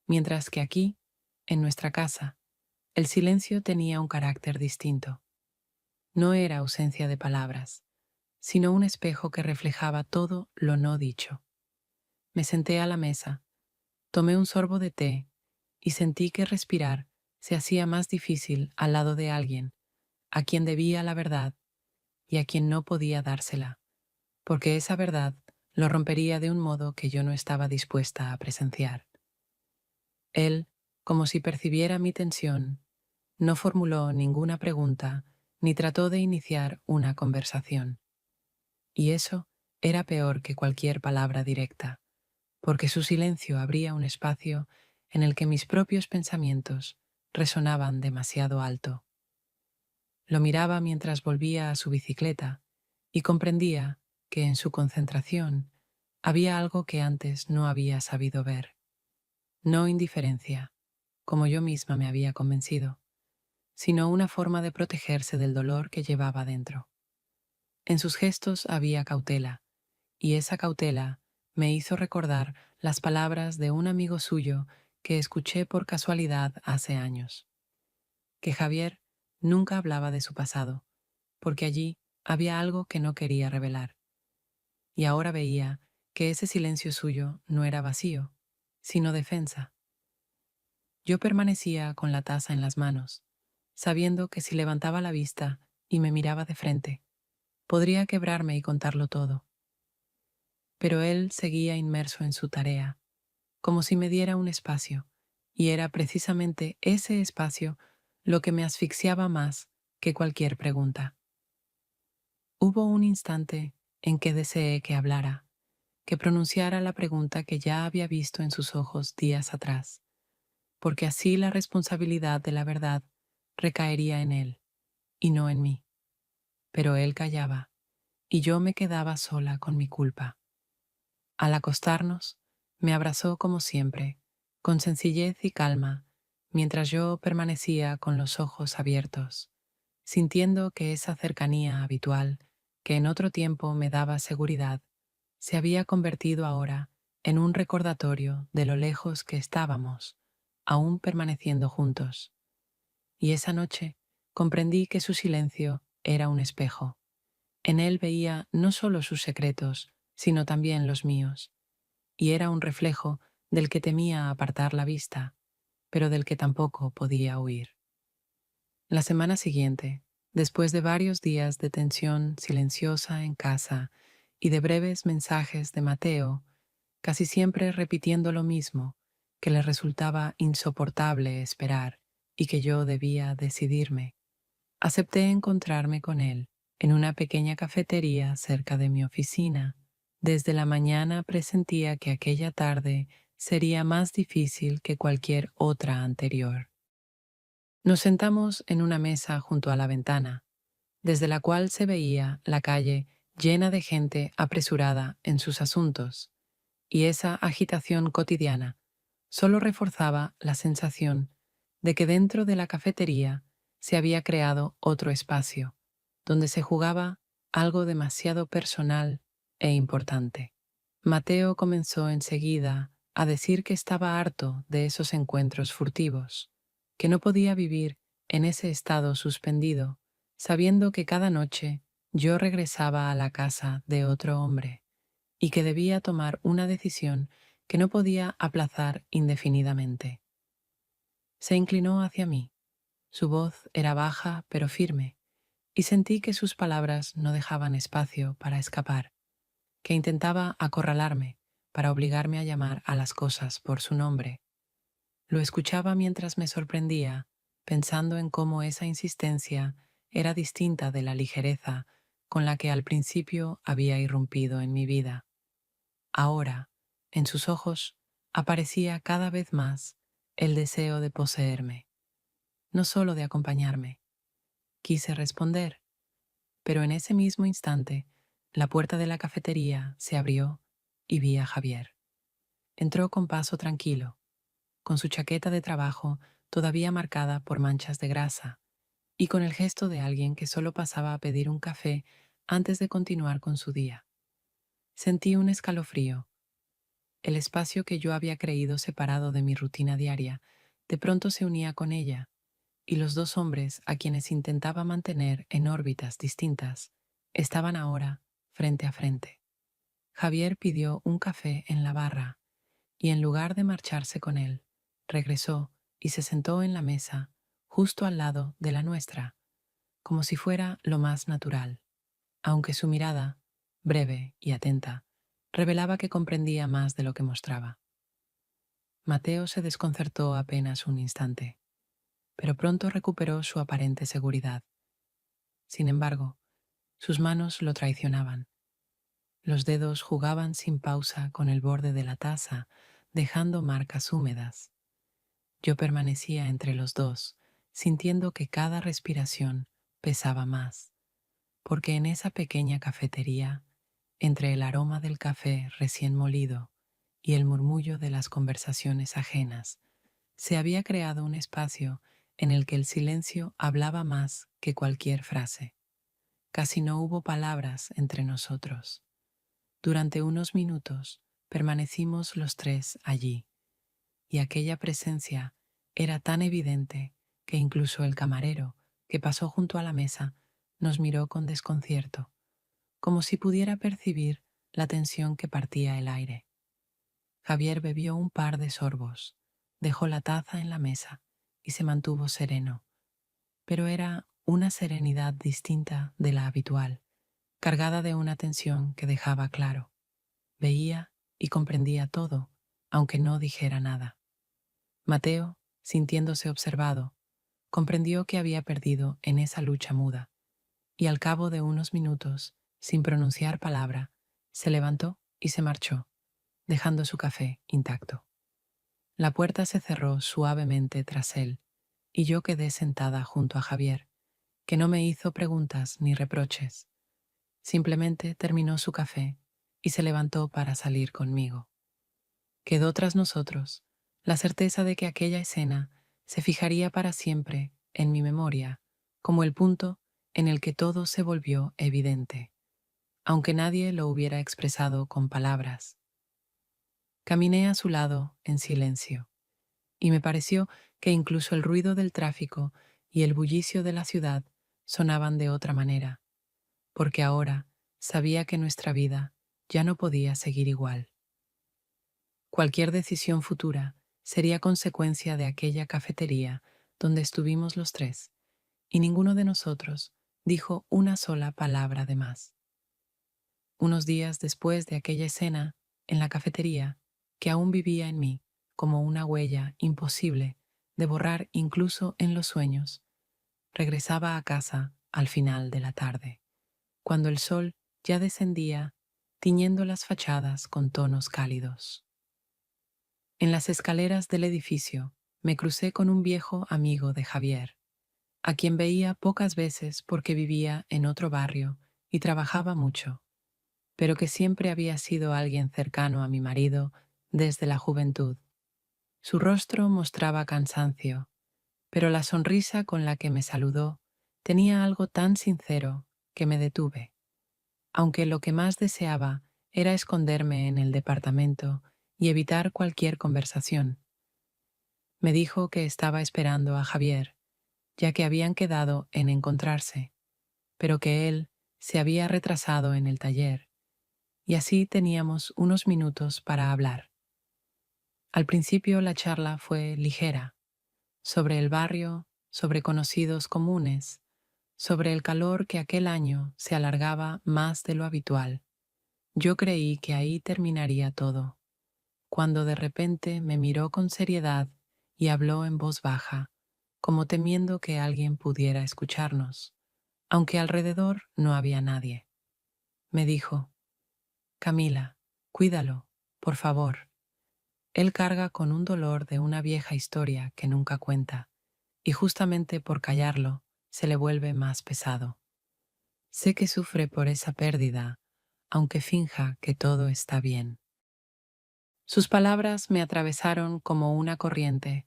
mientras que aquí, en nuestra casa, el silencio tenía un carácter distinto. No era ausencia de palabras, sino un espejo que reflejaba todo lo no dicho. Me senté a la mesa, tomé un sorbo de té y sentí que respirar se hacía más difícil al lado de alguien a quien debía la verdad y a quien no podía dársela, porque esa verdad lo rompería de un modo que yo no estaba dispuesta a presenciar. Él, como si percibiera mi tensión, no formuló ninguna pregunta ni trató de iniciar una conversación. Y eso era peor que cualquier palabra directa, porque su silencio abría un espacio en el que mis propios pensamientos resonaban demasiado alto. Lo miraba mientras volvía a su bicicleta y comprendía que en su concentración había algo que antes no había sabido ver. No indiferencia, como yo misma me había convencido, sino una forma de protegerse del dolor que llevaba dentro. En sus gestos había cautela, y esa cautela me hizo recordar las palabras de un amigo suyo que escuché por casualidad hace años, que Javier nunca hablaba de su pasado, porque allí había algo que no quería revelar, y ahora veía que ese silencio suyo no era vacío, sino defensa. Yo permanecía con la taza en las manos, sabiendo que si levantaba la vista y me miraba de frente, podría quebrarme y contarlo todo. Pero él seguía inmerso en su tarea, como si me diera un espacio, y era precisamente ese espacio lo que me asfixiaba más que cualquier pregunta. Hubo un instante en que deseé que hablara, que pronunciara la pregunta que ya había visto en sus ojos días atrás, porque así la responsabilidad de la verdad recaería en él y no en mí. Pero él callaba, y yo me quedaba sola con mi culpa. Al acostarnos, me abrazó como siempre, con sencillez y calma, mientras yo permanecía con los ojos abiertos, sintiendo que esa cercanía habitual, que en otro tiempo me daba seguridad, se había convertido ahora en un recordatorio de lo lejos que estábamos, aún permaneciendo juntos. Y esa noche comprendí que su silencio era un espejo. En él veía no solo sus secretos, sino también los míos, y era un reflejo del que temía apartar la vista, pero del que tampoco podía huir. La semana siguiente, después de varios días de tensión silenciosa en casa y de breves mensajes de Mateo, casi siempre repitiendo lo mismo, que le resultaba insoportable esperar y que yo debía decidirme, acepté encontrarme con él en una pequeña cafetería cerca de mi oficina. Desde la mañana presentía que aquella tarde sería más difícil que cualquier otra anterior. Nos sentamos en una mesa junto a la ventana, desde la cual se veía la calle llena de gente apresurada en sus asuntos, y esa agitación cotidiana solo reforzaba la sensación de que dentro de la cafetería se había creado otro espacio, donde se jugaba algo demasiado personal e importante. Mateo comenzó enseguida a decir que estaba harto de esos encuentros furtivos, que no podía vivir en ese estado suspendido, sabiendo que cada noche yo regresaba a la casa de otro hombre y que debía tomar una decisión que no podía aplazar indefinidamente. Se inclinó hacia mí. Su voz era baja pero firme, y sentí que sus palabras no dejaban espacio para escapar, que intentaba acorralarme para obligarme a llamar a las cosas por su nombre. Lo escuchaba mientras me sorprendía pensando en cómo esa insistencia era distinta de la ligereza con la que al principio había irrumpido en mi vida. Ahora, en sus ojos, aparecía cada vez más el deseo de poseerme, no solo de acompañarme. Quise responder, pero en ese mismo instante, la puerta de la cafetería se abrió y vi a Javier. Entró con paso tranquilo, con su chaqueta de trabajo todavía marcada por manchas de grasa, y con el gesto de alguien que solo pasaba a pedir un café antes de continuar con su día. Sentí un escalofrío. El espacio que yo había creído separado de mi rutina diaria, de pronto se unía con ella, y los dos hombres a quienes intentaba mantener en órbitas distintas, estaban ahora frente a frente. Javier pidió un café en la barra, y en lugar de marcharse con él, regresó y se sentó en la mesa, justo al lado de la nuestra, como si fuera lo más natural, aunque su mirada, breve y atenta, revelaba que comprendía más de lo que mostraba. Mateo se desconcertó apenas un instante, pero pronto recuperó su aparente seguridad. Sin embargo, sus manos lo traicionaban. Los dedos jugaban sin pausa con el borde de la taza, dejando marcas húmedas. Yo permanecía entre los dos, sintiendo que cada respiración pesaba más, porque en esa pequeña cafetería, entre el aroma del café recién molido y el murmullo de las conversaciones ajenas, se había creado un espacio en el que el silencio hablaba más que cualquier frase. Casi no hubo palabras entre nosotros. Durante unos minutos permanecimos los tres allí, y aquella presencia era tan evidente que incluso el camarero, que pasó junto a la mesa, nos miró con desconcierto, como si pudiera percibir la tensión que partía el aire. Javier bebió un par de sorbos, dejó la taza en la mesa y se mantuvo sereno, pero era una serenidad distinta de la habitual, cargada de una tensión que dejaba claro. Veía y comprendía todo, aunque no dijera nada. Mateo, sintiéndose observado, comprendió que había perdido en esa lucha muda, y al cabo de unos minutos, sin pronunciar palabra, se levantó y se marchó, dejando su café intacto. La puerta se cerró suavemente tras él, y yo quedé sentada junto a Javier, que no me hizo preguntas ni reproches. Simplemente terminó su café y se levantó para salir conmigo. Quedó tras nosotros la certeza de que aquella escena se fijaría para siempre en mi memoria como el punto en el que todo se volvió evidente, aunque nadie lo hubiera expresado con palabras. Caminé a su lado en silencio, y me pareció que incluso el ruido del tráfico y el bullicio de la ciudad sonaban de otra manera, porque ahora sabía que nuestra vida ya no podía seguir igual. Cualquier decisión futura sería consecuencia de aquella cafetería donde estuvimos los tres, y ninguno de nosotros dijo una sola palabra de más. Unos días después de aquella escena en la cafetería, que aún vivía en mí como una huella imposible de borrar incluso en los sueños, regresaba a casa al final de la tarde, cuando el sol ya descendía, tiñendo las fachadas con tonos cálidos. En las escaleras del edificio me crucé con un viejo amigo de Javier, a quien veía pocas veces porque vivía en otro barrio y trabajaba mucho, pero que siempre había sido alguien cercano a mi marido desde la juventud. Su rostro mostraba cansancio, pero la sonrisa con la que me saludó tenía algo tan sincero que me detuve, aunque lo que más deseaba era esconderme en el departamento y evitar cualquier conversación. Me dijo que estaba esperando a Javier, ya que habían quedado en encontrarse, pero que él se había retrasado en el taller, y así teníamos unos minutos para hablar. Al principio la charla fue ligera, sobre el barrio, sobre conocidos comunes, sobre el calor que aquel año se alargaba más de lo habitual. Yo creí que ahí terminaría todo, cuando de repente me miró con seriedad y habló en voz baja, como temiendo que alguien pudiera escucharnos, aunque alrededor no había nadie. Me dijo: Camila, cuídalo, por favor. Él carga con un dolor de una vieja historia que nunca cuenta, y justamente por callarlo, se le vuelve más pesado. Sé que sufre por esa pérdida, aunque finja que todo está bien. Sus palabras me atravesaron como una corriente,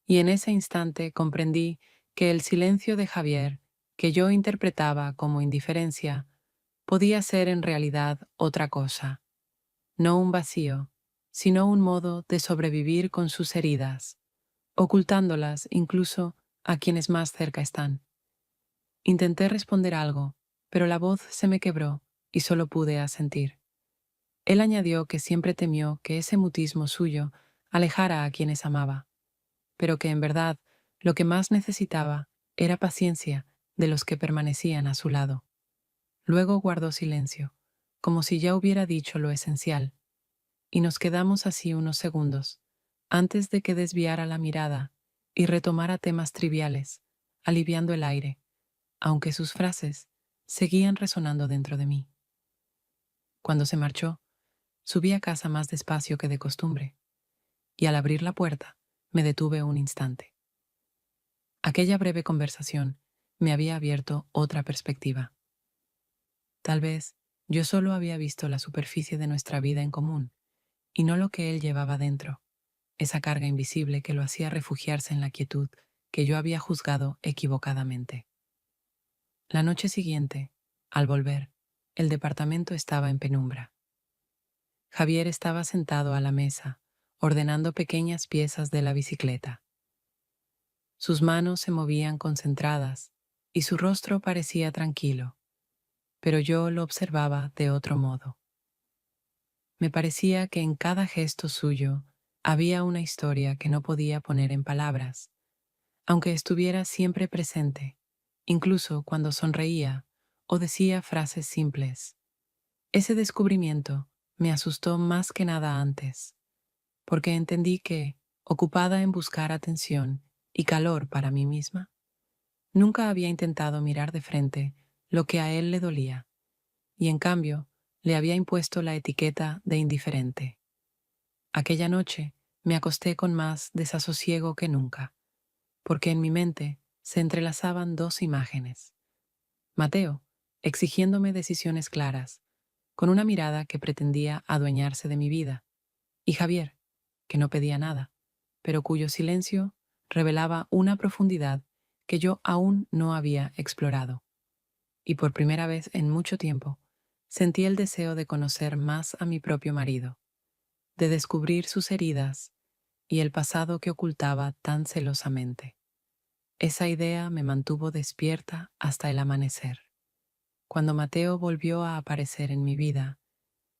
y en ese instante comprendí que el silencio de Javier, que yo interpretaba como indiferencia, podía ser en realidad otra cosa, no un vacío, sino un modo de sobrevivir con sus heridas, ocultándolas incluso a quienes más cerca están. Intenté responder algo, pero la voz se me quebró y solo pude asentir. Él añadió que siempre temió que ese mutismo suyo alejara a quienes amaba, pero que en verdad lo que más necesitaba era paciencia de los que permanecían a su lado. Luego guardó silencio, como si ya hubiera dicho lo esencial, y nos quedamos así unos segundos, antes de que desviara la mirada y retomara temas triviales, aliviando el aire, aunque sus frases seguían resonando dentro de mí. Cuando se marchó, subí a casa más despacio que de costumbre, y al abrir la puerta me detuve un instante. Aquella breve conversación me había abierto otra perspectiva. Tal vez yo solo había visto la superficie de nuestra vida en común, y no lo que él llevaba dentro, esa carga invisible que lo hacía refugiarse en la quietud que yo había juzgado equivocadamente. La noche siguiente, al volver, el departamento estaba en penumbra. Javier estaba sentado a la mesa, ordenando pequeñas piezas de la bicicleta. Sus manos se movían concentradas y su rostro parecía tranquilo, pero yo lo observaba de otro modo. Me parecía que en cada gesto suyo había una historia que no podía poner en palabras, aunque estuviera siempre presente, incluso cuando sonreía o decía frases simples. Ese descubrimiento me asustó más que nada antes, porque entendí que, ocupada en buscar atención y calor para mí misma, nunca había intentado mirar de frente lo que a él le dolía, y en cambio le había impuesto la etiqueta de indiferente. Aquella noche me acosté con más desasosiego que nunca, porque en mi mente se entrelazaban dos imágenes. Mateo, exigiéndome decisiones claras, con una mirada que pretendía adueñarse de mi vida, y Javier, que no pedía nada, pero cuyo silencio revelaba una profundidad que yo aún no había explorado. Y por primera vez en mucho tiempo, sentí el deseo de conocer más a mi propio marido, de descubrir sus heridas y el pasado que ocultaba tan celosamente. Esa idea me mantuvo despierta hasta el amanecer. Cuando Mateo volvió a aparecer en mi vida,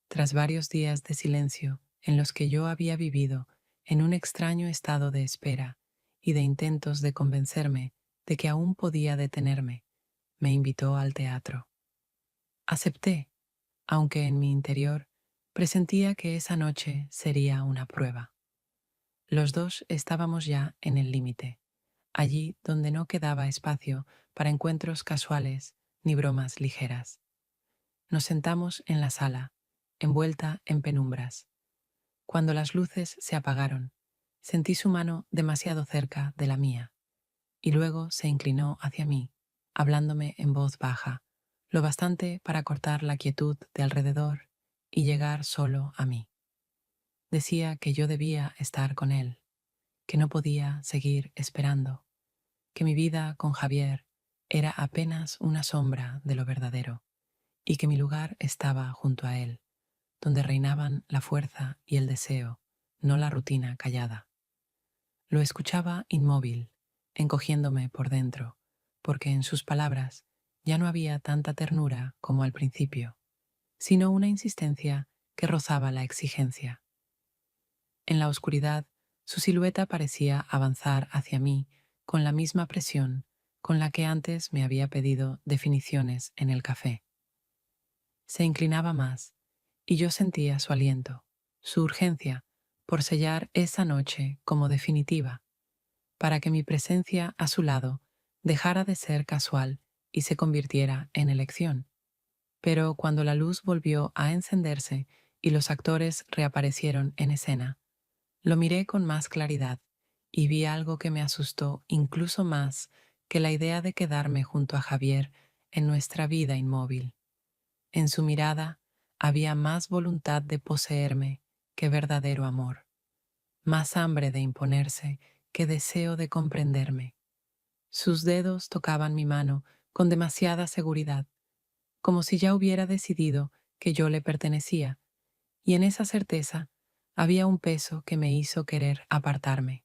tras varios días de silencio en los que yo había vivido en un extraño estado de espera y de intentos de convencerme de que aún podía detenerme, me invitó al teatro. Acepté, aunque en mi interior presentía que esa noche sería una prueba. Los dos estábamos ya en el límite, allí donde no quedaba espacio para encuentros casuales ni bromas ligeras. Nos sentamos en la sala, envuelta en penumbras. Cuando las luces se apagaron, sentí su mano demasiado cerca de la mía, y luego se inclinó hacia mí, hablándome en voz baja, lo bastante para cortar la quietud de alrededor y llegar solo a mí. Decía que yo debía estar con él, que no podía seguir esperando, que mi vida con Javier era apenas una sombra de lo verdadero, y que mi lugar estaba junto a él, donde reinaban la fuerza y el deseo, no la rutina callada. Lo escuchaba inmóvil, encogiéndome por dentro, porque en sus palabras ya no había tanta ternura como al principio, sino una insistencia que rozaba la exigencia. En la oscuridad, su silueta parecía avanzar hacia mí con la misma presión con la que antes me había pedido definiciones en el café. Se inclinaba más, y yo sentía su aliento, su urgencia por sellar esa noche como definitiva. para que mi presencia a su lado dejara de ser casual y se convirtiera en elección. Pero cuando la luz volvió a encenderse y los actores reaparecieron en escena, lo miré con más claridad y vi algo que me asustó incluso más que la idea de quedarme junto a Javier en nuestra vida inmóvil. En su mirada había más voluntad de poseerme que verdadero amor, más hambre de imponerse que deseo de comprenderme. Sus dedos tocaban mi mano con demasiada seguridad, como si ya hubiera decidido que yo le pertenecía, y en esa certeza había un peso que me hizo querer apartarme.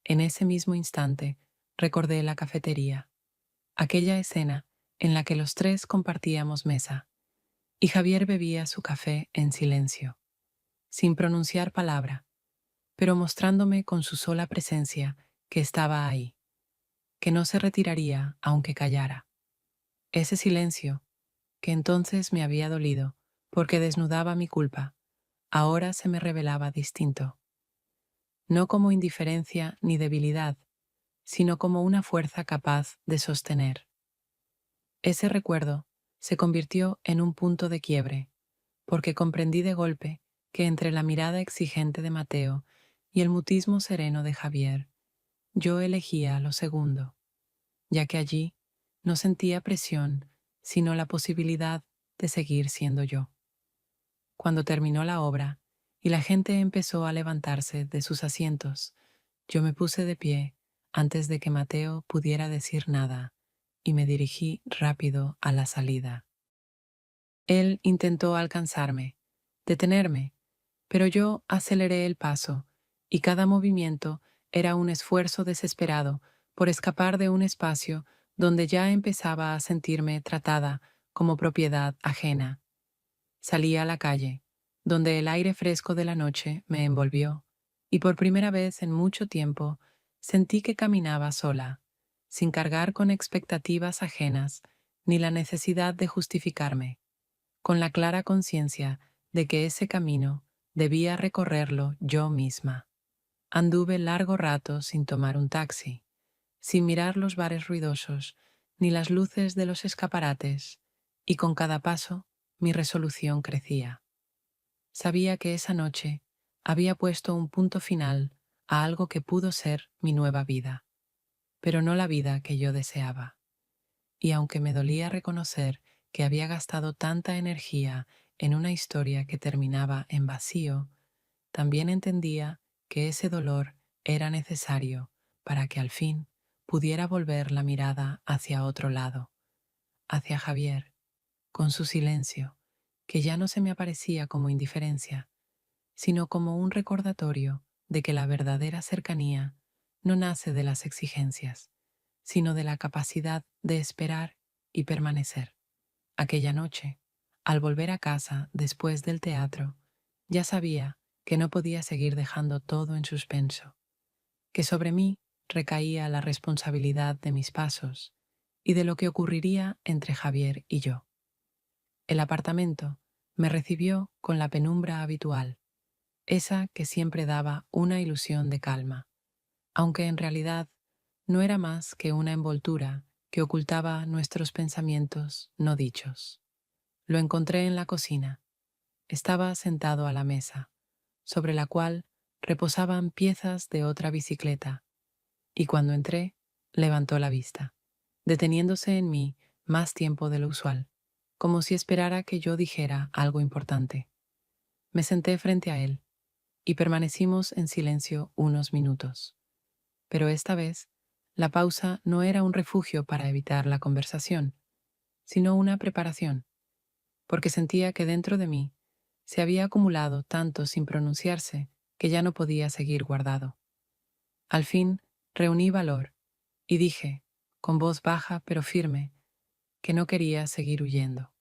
En ese mismo instante recordé la cafetería, aquella escena en la que los tres compartíamos mesa, y Javier bebía su café en silencio, sin pronunciar palabra, pero mostrándome con su sola presencia que estaba ahí, que no se retiraría aunque callara. Ese silencio, que entonces me había dolido porque desnudaba mi culpa, ahora se me revelaba distinto, no como indiferencia ni debilidad, sino como una fuerza capaz de sostener. Ese recuerdo se convirtió en un punto de quiebre, porque comprendí de golpe que entre la mirada exigente de Mateo y el mutismo sereno de Javier, yo elegía lo segundo, ya que allí no sentía presión, sino la posibilidad de seguir siendo yo. Cuando terminó la obra y la gente empezó a levantarse de sus asientos, yo me puse de pie antes de que Mateo pudiera decir nada y me dirigí rápido a la salida. Él intentó alcanzarme, detenerme, pero yo aceleré el paso y cada movimiento era un esfuerzo desesperado por escapar de un espacio donde ya empezaba a sentirme tratada como propiedad ajena. Salí a la calle, donde el aire fresco de la noche me envolvió, y por primera vez en mucho tiempo sentí que caminaba sola, sin cargar con expectativas ajenas ni la necesidad de justificarme, con la clara conciencia de que ese camino debía recorrerlo yo misma. Anduve largo rato sin tomar un taxi, sin mirar los bares ruidosos ni las luces de los escaparates, y con cada paso mi resolución crecía. Sabía que esa noche había puesto un punto final a algo que pudo ser mi nueva vida, pero no la vida que yo deseaba. Y aunque me dolía reconocer que había gastado tanta energía en una historia que terminaba en vacío, también entendía que ese dolor era necesario para que al fin pudiera volver la mirada hacia otro lado, hacia Javier, con su silencio, que ya no se me aparecía como indiferencia, sino como un recordatorio de que la verdadera cercanía no nace de las exigencias, sino de la capacidad de esperar y permanecer. Aquella noche, al volver a casa después del teatro, ya sabía que no podía seguir dejando todo en suspenso, que sobre mí recaía la responsabilidad de mis pasos y de lo que ocurriría entre Javier y yo. El apartamento me recibió con la penumbra habitual, esa que siempre daba una ilusión de calma, aunque en realidad no era más que una envoltura que ocultaba nuestros pensamientos no dichos. Lo encontré en la cocina. Estaba sentado a la mesa, sobre la cual reposaban piezas de otra bicicleta, y cuando entré, levantó la vista, deteniéndose en mí más tiempo de lo usual, como si esperara que yo dijera algo importante. Me senté frente a él, y permanecimos en silencio unos minutos. Pero esta vez, la pausa no era un refugio para evitar la conversación, sino una preparación, porque sentía que dentro de mí se había acumulado tanto sin pronunciarse que ya no podía seguir guardado. Al fin, reuní valor y dije, con voz baja pero firme, que no quería seguir huyendo.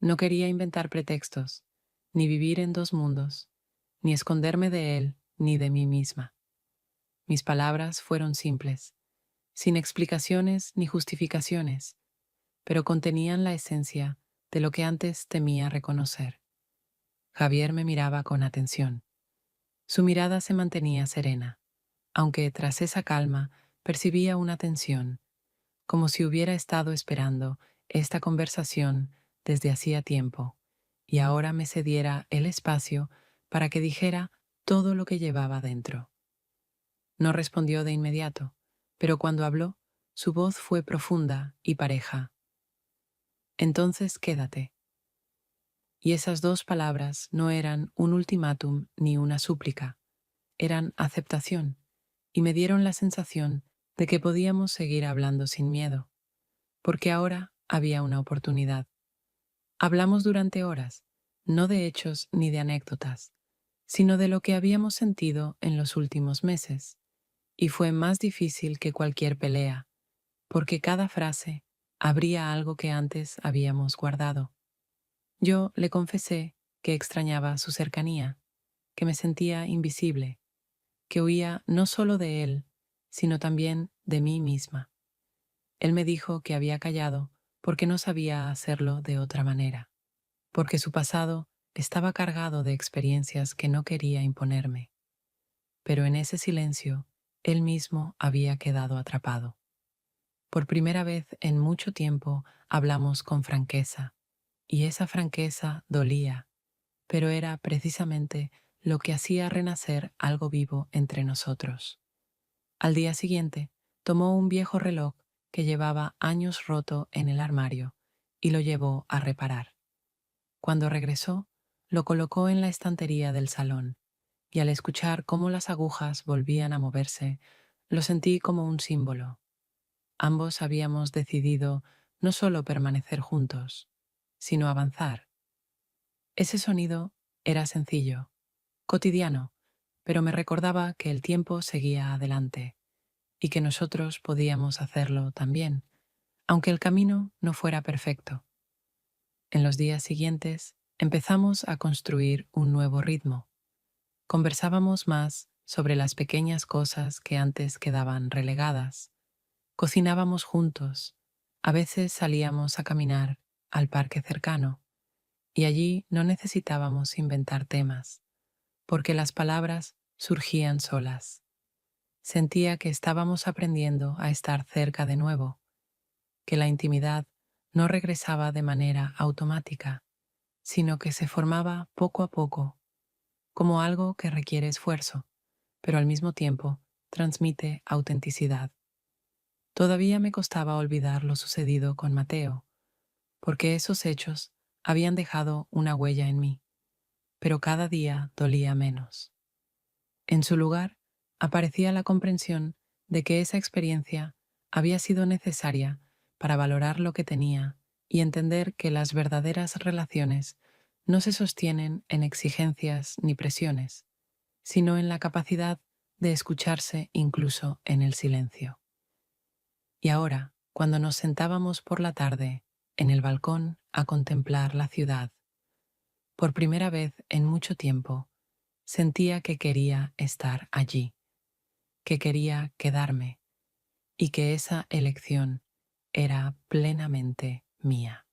No quería inventar pretextos, ni vivir en dos mundos, ni esconderme de él ni de mí misma. Mis palabras fueron simples, sin explicaciones ni justificaciones, pero contenían la esencia de lo que antes temía reconocer. Javier me miraba con atención. Su mirada se mantenía serena, aunque tras esa calma percibía una tensión, como si hubiera estado esperando esta conversación desde hacía tiempo, y ahora me cediera el espacio para que dijera todo lo que llevaba dentro. No respondió de inmediato, pero cuando habló, su voz fue profunda y pareja. Entonces quédate. Y esas dos palabras no eran un ultimátum ni una súplica, eran aceptación, y me dieron la sensación de que podíamos seguir hablando sin miedo, porque ahora había una oportunidad. Hablamos durante horas, no de hechos ni de anécdotas, sino de lo que habíamos sentido en los últimos meses, y fue más difícil que cualquier pelea, porque cada frase abría algo que antes habíamos guardado. Yo le confesé que extrañaba su cercanía, que me sentía invisible, que huía no solo de él, sino también de mí misma. Él me dijo que había callado porque no sabía hacerlo de otra manera, porque su pasado estaba cargado de experiencias que no quería imponerme. Pero en ese silencio, él mismo había quedado atrapado. Por primera vez en mucho tiempo hablamos con franqueza, y esa franqueza dolía, pero era precisamente lo que hacía renacer algo vivo entre nosotros. Al día siguiente, tomó un viejo reloj que llevaba años roto en el armario y lo llevó a reparar. Cuando regresó, lo colocó en la estantería del salón, y al escuchar cómo las agujas volvían a moverse, lo sentí como un símbolo. Ambos habíamos decidido no solo permanecer juntos, sino avanzar. Ese sonido era sencillo, cotidiano, pero me recordaba que el tiempo seguía adelante y que nosotros podíamos hacerlo también, aunque el camino no fuera perfecto. En los días siguientes empezamos a construir un nuevo ritmo. Conversábamos más sobre las pequeñas cosas que antes quedaban relegadas. Cocinábamos juntos. A veces salíamos a caminar al parque cercano, y allí no necesitábamos inventar temas, porque las palabras surgían solas. Sentía que estábamos aprendiendo a estar cerca de nuevo, que la intimidad no regresaba de manera automática, sino que se formaba poco a poco, como algo que requiere esfuerzo, pero al mismo tiempo transmite autenticidad. Todavía me costaba olvidar lo sucedido con Mateo, porque esos hechos habían dejado una huella en mí, pero cada día dolía menos. En su lugar, aparecía la comprensión de que esa experiencia había sido necesaria para valorar lo que tenía y entender que las verdaderas relaciones no se sostienen en exigencias ni presiones, sino en la capacidad de escucharse incluso en el silencio. Y ahora, cuando nos sentábamos por la tarde en el balcón a contemplar la ciudad, por primera vez en mucho tiempo, sentía que quería estar allí, que quería quedarme y que esa elección era plenamente mía.